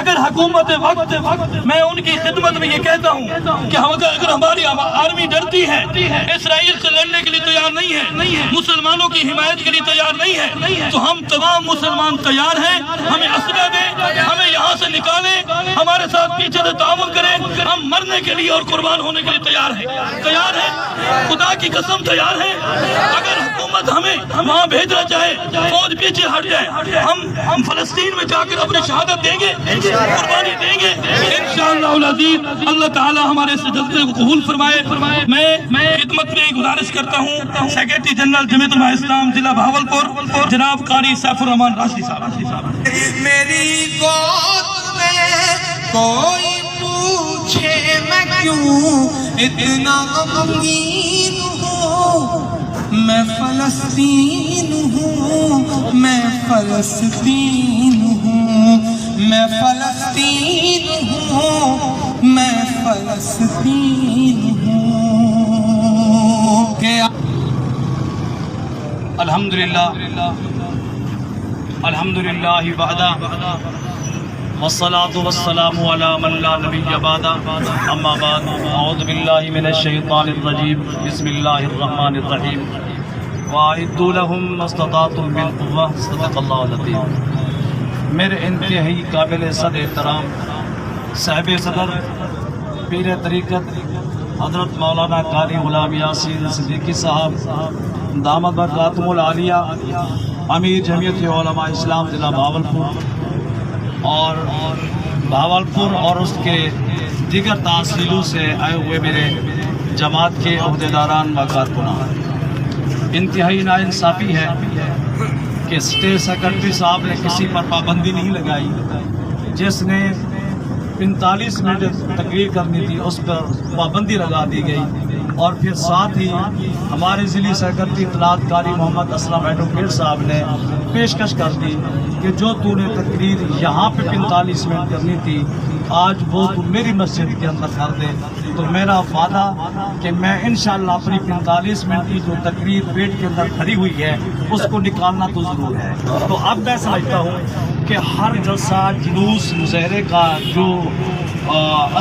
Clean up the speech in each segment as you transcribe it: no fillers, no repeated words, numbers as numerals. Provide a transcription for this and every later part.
اگر حکومت وقت میں ان کی خدمت میں یہ کہتا ہوں کہ اگر ہماری آرمی ڈرتی ہے، اسرائیل سے لڑنے کے لیے تیار نہیں ہے، مسلمانوں کی حمایت کے لیے تیار نہیں ہے، تو ہم تمام مسلمان تیار ہیں، ہمیں اسلحہ دیں، ہمیں یہاں سے نکالیں، ہمارے ساتھ پیچھے سے تعاون کریں، ہم مرنے کے لیے اور قربان ہونے کے لیے تیار ہیں، خدا کی قسم تیار ہیں۔ اگر حکومت ہمیں وہاں بھیجنا چاہے، فوج پیچھے ہٹ جائے، ہم فلسطین میں جا کر اپنی شہادت دیں گے، قربانی دیں گے انشاءاللہ العزیز۔ اللہ تعالی ہمارے اس جذبے کو قبول فرمائے۔ میں خدمت میں گزارش کرتا ہوں سیکریٹری جنرل جمعیت علماء اسلام ضلع بہاولپور جناب قاری سیف الرحمان راشدی صاحب۔ میری گود میں کوئی پوچھے میں کیوں اتنا غمگین ہوں، میں فلسطین ہوں، میں فلسطین ہوں، میں فلسطین ہوں، میں فلسطین ہوں کہ الحمدللہ وحدہ والصلاة والسلام علی من لا نبی بعدہ، اما بعد، اعوذ باللہ من الشیطان الرجیم، بسم اللہ الرحمن الرحیم، وَأَعِدُّوا لَهُمْ مَا اسْتَطَعْتُم مِّن قُوَّةٍ صدق اللہ العظیم۔ میرے انتہائی قابل صد احترام صاحب صدر پیر طریقت حضرت مولانا قاری غلام یاسین صدیقی صاحب دامت برکاتہم العالیہ، امیر جمعیت علماء اسلام ضلع بہاولپور اور اس کے دیگر تحصیلوں سے آئے ہوئے میرے جماعت کے عہدیداران و کارکنان، انتہائی ناانصافی ہے کہ اسٹیٹ سیکرٹری صاحب نے کسی پر پابندی نہیں لگائی، جس نے 45 منٹ تقریر کرنی تھی اس پر پابندی لگا دی گئی، اور پھر ساتھ ہی ہمارے ضلعی سیکرٹری اطلاعات قاری محمد اسلم ایڈوکیٹ صاحب نے پیشکش کر دی کہ جو تو نے تقریر یہاں پہ 45 منٹ کرنی تھی، آج وہ تو میری مسجد کے اندر کر دے۔ تو میرا وعدہ کہ میں انشاءاللہ اپنی 45 منٹ کی جو تقریر پیٹ کے اندر کھڑی ہوئی ہے اس کو نکالنا تو ضرور ہے۔ تو اب میں سمجھتا ہوں کہ ہر جلسہ جلوس مظاہرے کا جو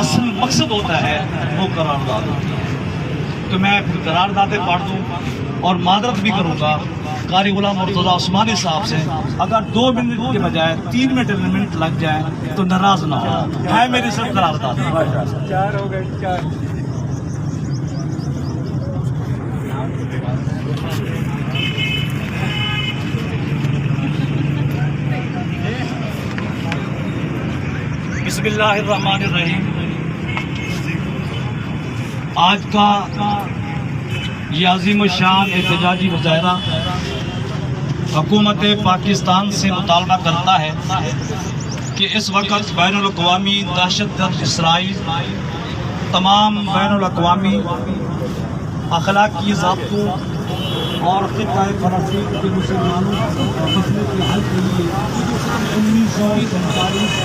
اصل مقصد ہوتا ہے وہ قرارداد ہوتی ہے، تو میں پھر قراردادیں پڑھ دوں اور معذرت بھی کروں گا قاری غلام مرتضیٰ عثمانی صاحب سے، اگر 2 منٹ کے بجائے 3 منٹ لگ جائیں تو ناراض نہ ہو، ہے میری سب قرارداد۔ 4 ہو گئے 4۔ بسم اللہ الرحمن الرحیم۔ آج کا یہ عظیم الشان احتجاجی مظاہرہ حکومت پاکستان سے مطالبہ کرتا ہے کہ اس وقت بین الاقوامی دہشت گرد اسرائیل تمام بین الاقوامی اخلاقی ضابطوں اور خطۂ فلسطین کے مسلمانوں کے مسئلے کے حل کے لیے 1947